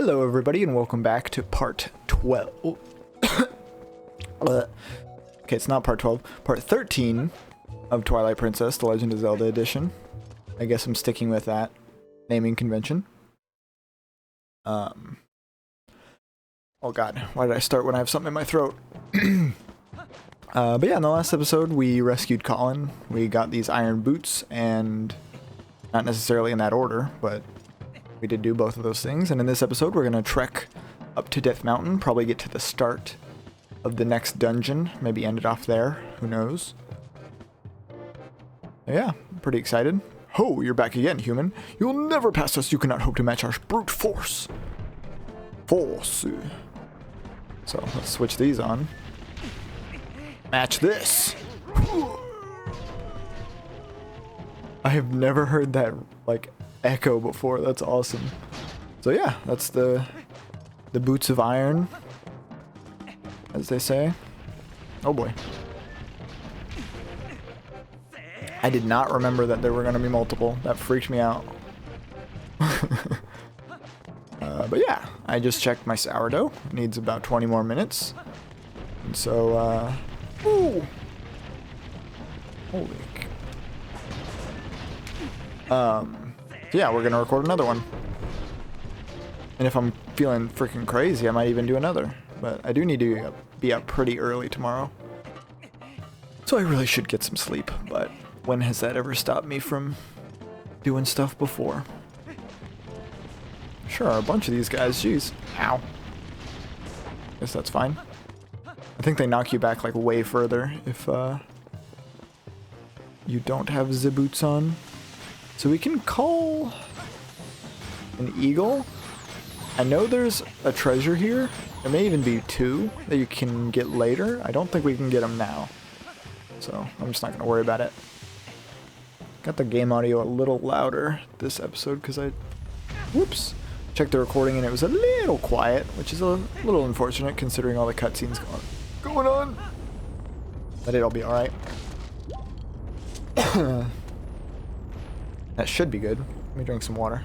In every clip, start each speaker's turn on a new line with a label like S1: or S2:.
S1: Hello everybody and welcome back to part 12. Okay, it's not part 12. Part 13 of Twilight Princess, The Legend of Zelda Edition. I guess I'm sticking with that naming convention. Oh god, why did I start when I have something in my throat? But yeah, in the last episode we rescued Colin. We got these iron boots, and not necessarily in that order, but we did do both of those things. And in this episode we're going to trek up to Death Mountain, probably get to the start of the next dungeon, maybe end it off there, who knows. Yeah, I'm pretty excited. Ho, you're back again, human. You'll never pass us, you cannot hope to match our brute force. So let's switch these on. Match this. I have never heard that like echo before. That's awesome. So yeah, that's the boots of iron, as they say. Oh boy. I did not remember that there were going to be multiple. That freaked me out. But yeah, I just checked my sourdough. It needs about 20 more minutes. And so, ooh. Holy. Yeah, we're gonna record another one. And if I'm feeling freaking crazy, I might even do another. But I do need to be up pretty early tomorrow. So I really should get some sleep, but when has that ever stopped me from doing stuff before? Sure are a bunch of these guys, jeez. Ow. Guess that's fine. I think they knock you back like way further if you don't have the boots on. So we can call an eagle. I know there's a treasure here. There may even be two that you can get later. I don't think we can get them now. So I'm just not going to worry about it. Got the game audio a little louder this episode because I... Whoops. Checked the recording and it was a little quiet, which is a little unfortunate considering all the cutscenes going on. But it'll be alright. That should be good. Let me drink some water.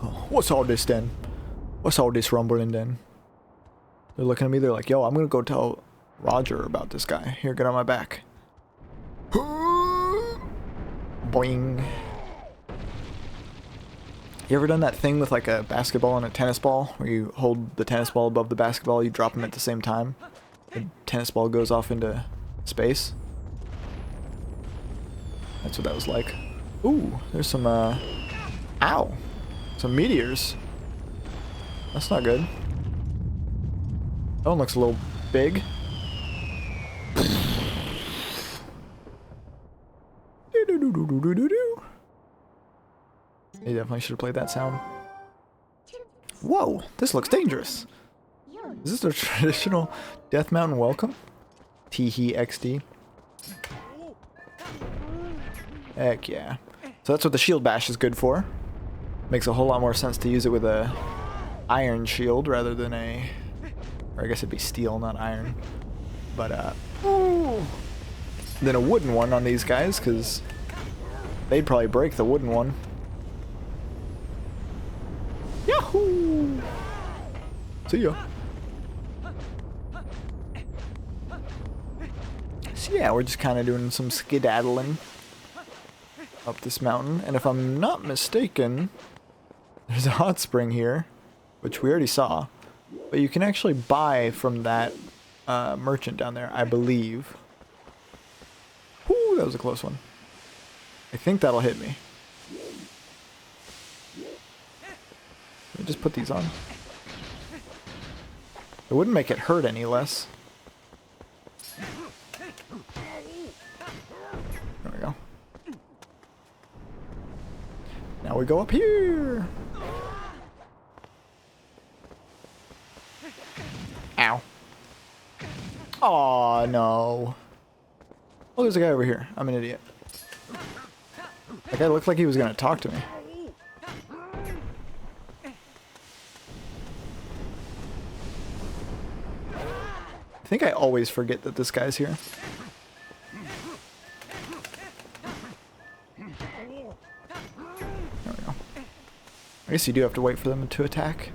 S1: Oh, what's all this then? What's all this rumbling then? They're looking at me, they're like, yo, I'm gonna go tell Roger about this guy. Here, get on my back. Boing. You ever done that thing with like a basketball and a tennis ball? Where you hold the tennis ball above the basketball, you drop them at the same time? The tennis ball goes off into space. That's what that was like. Ooh, there's some, ow! Some meteors. That's not good. That one looks a little big. You definitely should have played that sound. Whoa, this looks dangerous. Is this a traditional Death Mountain welcome? Teehee XD. Heck yeah. So that's what the shield bash is good for. Makes a whole lot more sense to use it with a iron shield rather than a... Or I guess it'd be steel, not iron. But, than a wooden one on these guys, because they'd probably break the wooden one. Yahoo! See ya. So yeah, we're just kind of doing some skedaddling up this mountain, and if I'm not mistaken, there's a hot spring here, which we already saw, but you can actually buy from that merchant down there, I believe. Whoo, that was a close one. I think that'll hit me. Let me just put these on. It wouldn't make it hurt any less. There we go. Now we go up here. Ow. Aw, no. Oh, there's a guy over here. I'm an idiot. That guy looked like he was gonna talk to me. I think I always forget that this guy's here. There we go. I guess you do have to wait for them to attack.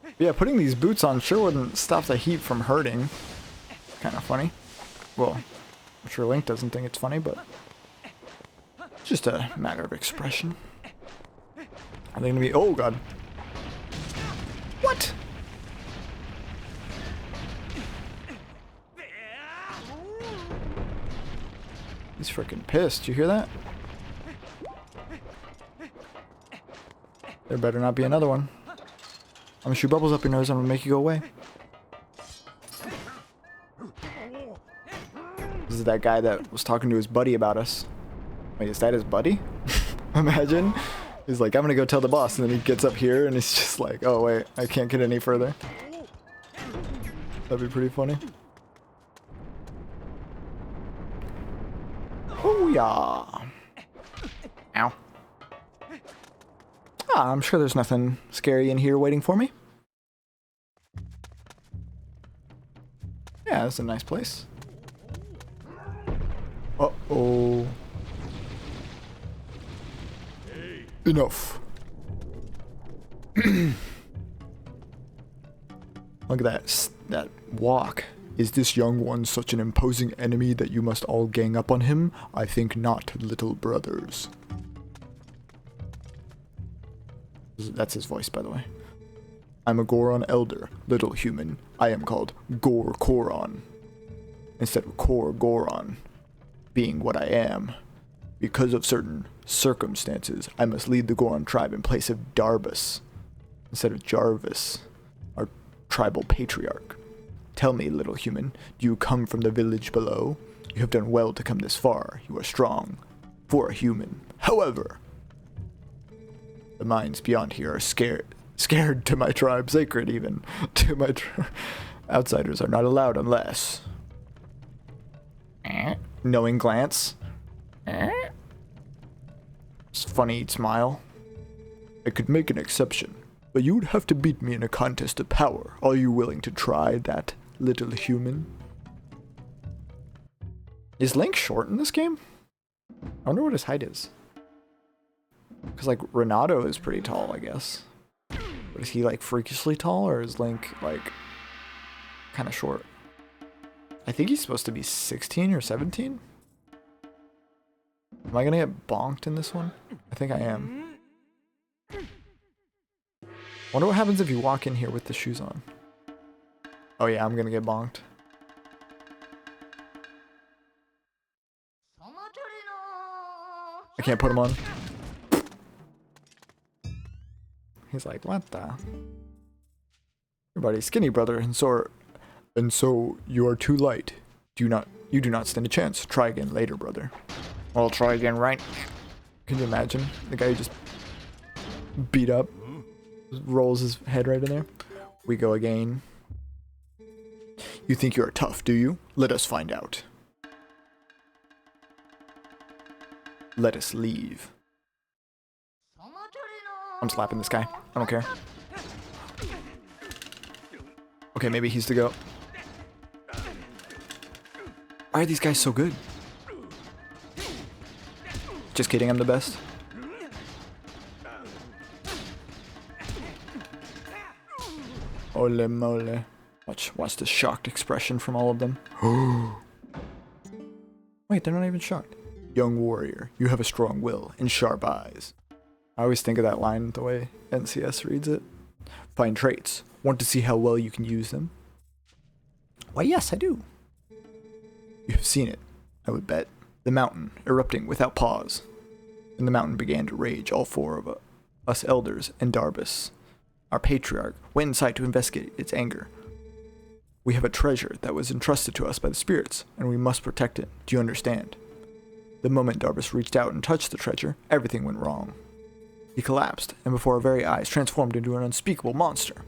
S1: But yeah, putting these boots on sure wouldn't stop the heat from hurting. Kind of funny. Well, I'm sure Link doesn't think it's funny, but it's just a matter of expression. Are they gonna be... Oh, God. What? He's freaking pissed. You hear that? There better not be another one. I'm gonna shoot bubbles up your nose and I'm gonna make you go away. This is that guy that was talking to his buddy about us. Wait, is that his buddy? Imagine. He's like, I'm gonna go tell the boss, and then he gets up here and he's just like, oh wait, I can't get any further. That'd be pretty funny. Oh yeah. Ow. Ah, I'm sure there's nothing scary in here waiting for me. Yeah, this is a nice place. Uh-oh. Enough. Look at that walk. Is this young one such an imposing enemy that you must all gang up on him? I think not, little brothers. That's his voice, by the way. I'm a Goron elder, little human. I am called Goron. Instead of Goron, being what I am. Because of certain circumstances, I must lead the Goron tribe in place of Darbus, instead of Jarvis, our tribal patriarch. Tell me, little human, do you come from the village below? You have done well to come this far. You are strong, for a human. However, the minds beyond here are scared to my tribe, sacred even, to my outsiders are not allowed unless... Knowing glance. Funny smile. I could make an exception, but you would have to beat me in a contest of power. Are you willing to try that, little human? Is Link short in this game? I wonder what his height is. Because, like, Renato is pretty tall, I guess. But is he, like, freakishly tall, or is Link, like, kind of short? I think he's supposed to be 16 or 17? Am I gonna get bonked in this one? I think I am. Wonder what happens if you walk in here with the shoes on. Oh yeah, I'm gonna get bonked. I can't put him on. He's like, what the? Everybody, skinny brother, and so you are too light. You do not stand a chance. Try again later, brother. I'll try again, right? Can you imagine the guy who just beat up, rolls his head right in there? We go again. You think you are tough, do you? Let us find out. Let us leave. I'm slapping this guy. I don't care. Okay, maybe he's to go. Why are these guys so good? Just kidding, I'm the best. Ole mole. Watch the shocked expression from all of them. Wait, they're not even shocked. Young warrior, you have a strong will and sharp eyes. I always think of that line the way NCS reads it. Fine traits. Want to see how well you can use them? Why, yes, I do. You have seen it, I would bet. The mountain, erupting without pause. And the mountain began to rage, all four of us elders and Darbus, our patriarch, went inside to investigate its anger. We have a treasure that was entrusted to us by the spirits, and we must protect it. Do you understand? The moment Darbus reached out and touched the treasure, everything went wrong. He collapsed, and before our very eyes transformed into an unspeakable monster.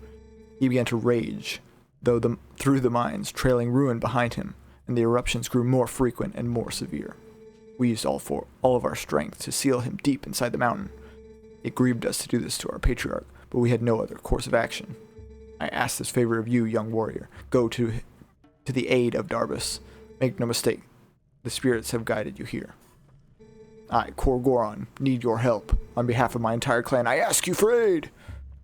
S1: He began to rage, through the mines, trailing ruin behind him, and the eruptions grew more frequent and more severe. We used all of our strength to seal him deep inside the mountain. It grieved us to do this to our patriarch, but we had no other course of action. I ask this favor of you, young warrior. Go to the aid of Darbus. Make no mistake, the spirits have guided you here. I, Korgoron, need your help. On behalf of my entire clan, I ask you for aid.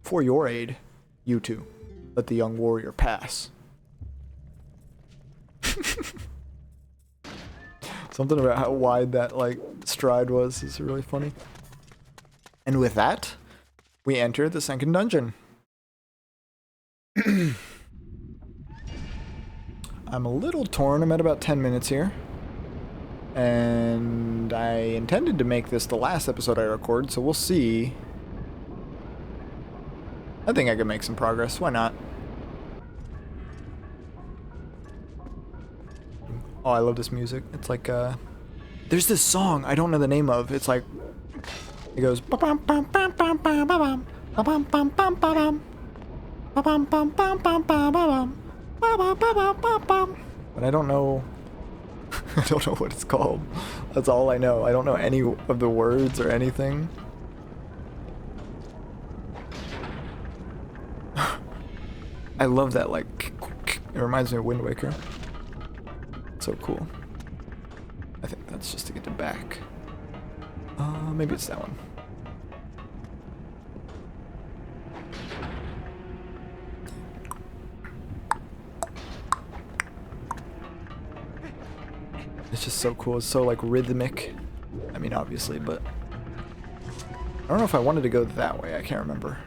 S1: For your aid, you two, let the young warrior pass. Something about how wide that, like, stride was is really funny. And with that, we enter the second dungeon. I'm a little torn. I'm at about 10 minutes here. And I intended to make this the last episode I record, so we'll see. I think I can make some progress. Why not? Oh, I love this music. It's like, there's this song I don't know the name of. It's like, it goes, but I don't know. I don't know what it's called. That's all I know. I don't know any of the words or anything. I love that, like, it reminds me of Wind Waker. It's so cool. I think that's just to get it back. Maybe it's that one. It's just so cool. It's so, like, rhythmic. I mean, obviously, but I don't know if I wanted to go that way. I can't remember.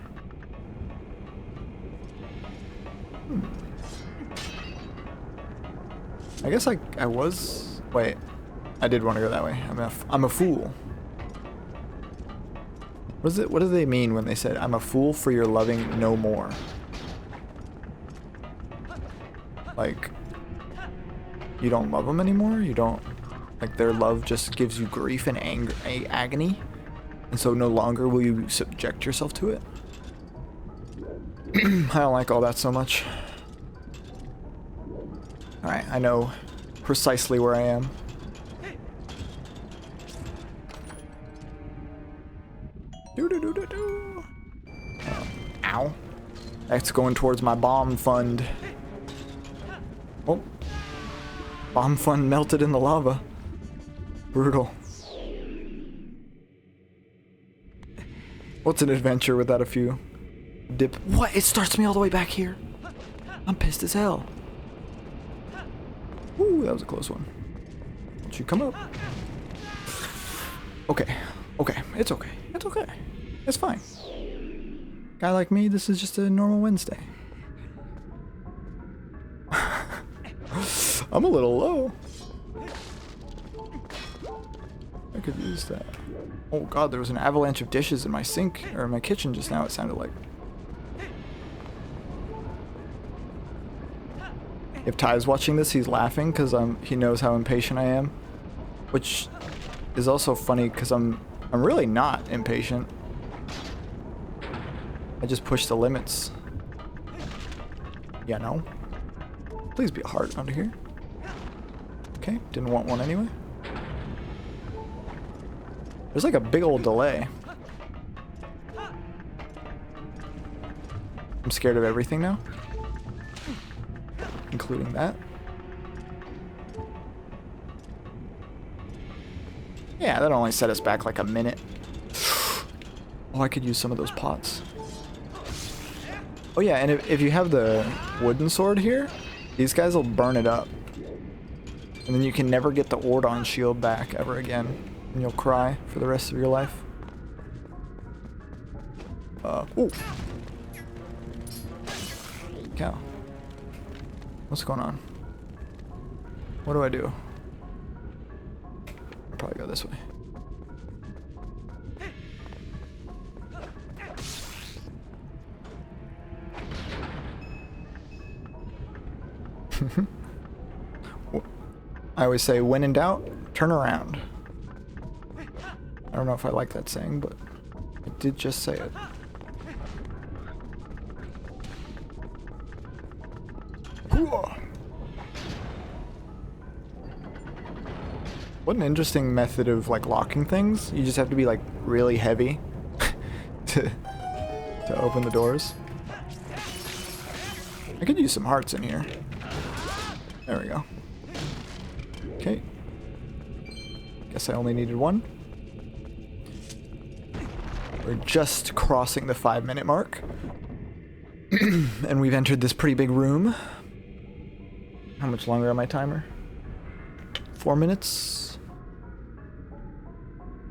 S1: I guess I was... Wait. I did want to go that way. I'm a fool. What do they mean when they said, I'm a fool for your loving no more? Like, you don't love them anymore? You don't... Like, their love just gives you grief and anger, agony? And so no longer will you subject yourself to it? I don't like all that so much. Alright, I know precisely where I am. Do-do-do-do-do. Ow. That's going towards my bomb fund. Oh. Bomb fund melted in the lava. Brutal. What's an adventure without a few dip? What? It starts me all the way back here. I'm pissed as hell. Ooh, that was a close one. Don't you come up. Okay. Okay. It's okay. It's okay. It's fine. Guy like me, this is just a normal Wednesday. I'm a little low. I could use that. Oh god, there was an avalanche of dishes in my sink, or in my kitchen just now, it sounded like. If Ty's watching this, he's laughing because he knows how impatient I am. Which is also funny because I'm really not impatient. I just push the limits. Yeah, no. Please be a heart under here. Okay, didn't want one anyway. There's like a big old delay. I'm scared of everything now. Including that. Yeah, that only set us back like a minute. Oh, I could use some of those pots. Oh yeah, and if you have the wooden sword here, these guys will burn it up. And then you can never get the Ordon shield back ever again. And you'll cry for the rest of your life. Ooh. Cow. What's going on? What do I do? I'll probably go this way. I always say, when in doubt, turn around. I don't know if I like that saying, but I did just say it. What an interesting method of like locking things. You just have to be like really heavy to open the doors. I could use some hearts in here. There we go. Okay. Guess I only needed one. We're just crossing the 5-minute mark. And we've entered this pretty big room. How much longer on my timer? 4 minutes?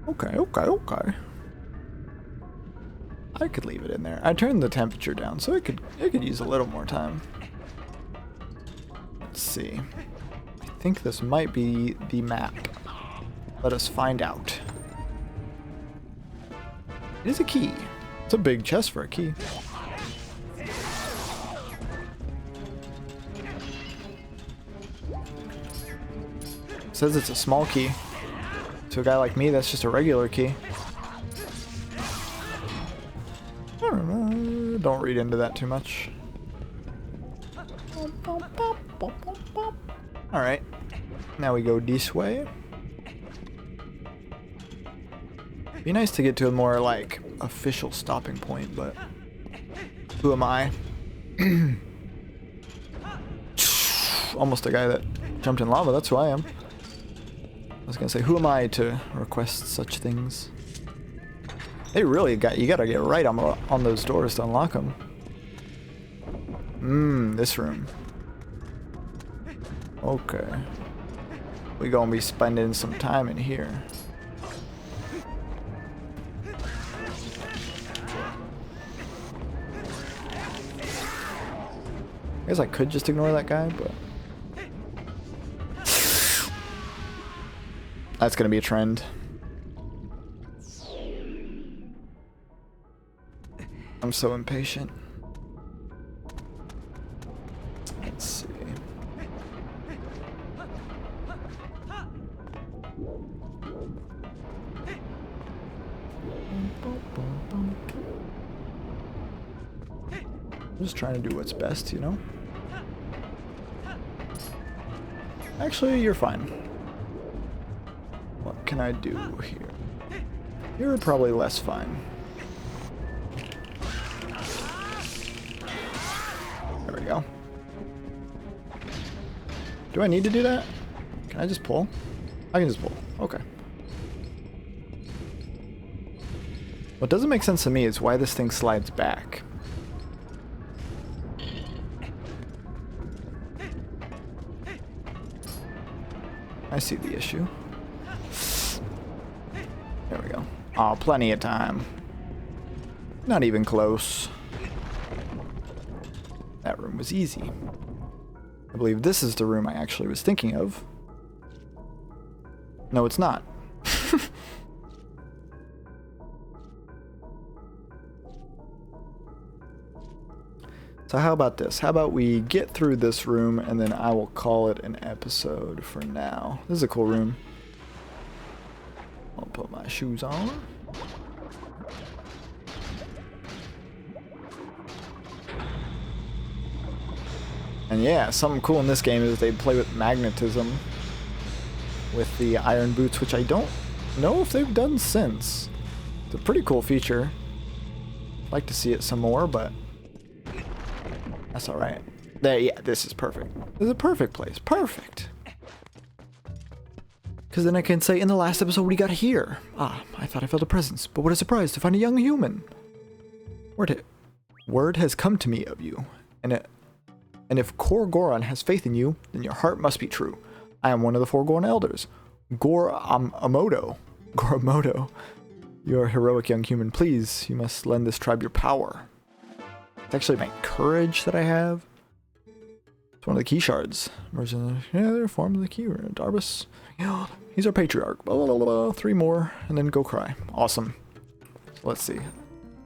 S1: Okay. I could leave it in there. I turned the temperature down, so it could use a little more time. Let's see. I think this might be the map. Let us find out. It is a key. It's a big chest for a key. It says it's a small key. To a guy like me, that's just a regular key. I don't know. Don't read into that too much. Alright. Now we go this way. Be nice to get to a more, like, official stopping point, but who am I? Almost a guy that jumped in lava, that's who I am. I was gonna say, who am I to request such things? They really you gotta get right on those doors to unlock them. This room. Okay. We gonna be spending some time in here. I guess I could just ignore that guy, but that's gonna be a trend. I'm so impatient. Let's see. I'm just trying to do what's best, you know? Actually, you're fine. What can I do here? You're probably less fine. There we go. Do I need to do that? Can I just pull? I can just pull. Okay. What doesn't make sense to me is why this thing slides back. I see the issue. There we go. Oh, plenty of time. Not even close. That room was easy. I believe this is the room I actually was thinking of. No, it's not. So how about this? How about we get through this room and then I will call it an episode for now. This is a cool room. I'll put my shoes on. And yeah, something cool in this game is they play with magnetism with the iron boots, which I don't know if they've done since. It's a pretty cool feature. I'd like to see it some more, but that's alright. There, yeah, this is perfect. This is a perfect place. Perfect. Because then I can say, in the last episode, what do you got here? Ah, I thought I felt a presence, but what a surprise to find a young human. Word has come to me of you, and if Kor Goron has faith in you, then your heart must be true. I am one of the 4 Goron elders. Goromodo. You are a heroic young human. Please, you must lend this tribe your power. It's actually my courage that I have. It's one of the key shards. Yeah, they're formed of the key. Darbus. He's our patriarch. Blah, blah, blah, blah. 3 more, and then go cry. Awesome. So let's see.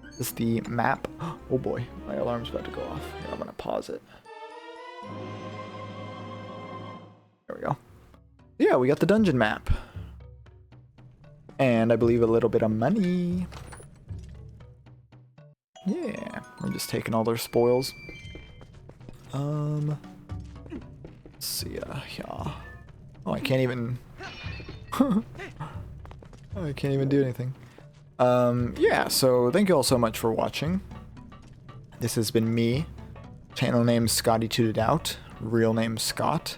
S1: This is the map. Oh boy, my alarm's about to go off. Here, I'm gonna pause it. There we go. Yeah, we got the dungeon map. And I believe a little bit of money. Yeah, we're just taking all their spoils. Let's see, yeah. Oh, I can't even... oh, I can't even do anything. Yeah, so thank you all so much for watching. This has been me. Channel name Scotty Tooted Out. Real name Scott.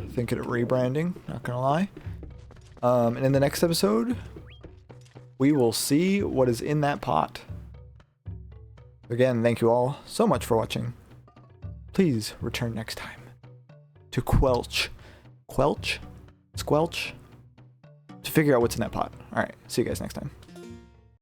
S1: Thinking of rebranding, not gonna lie. And in the next episode, we will see what is in that pot. Again, thank you all so much for watching. Please return next time to squelch, to figure out what's in that pot. All right, see you guys next time.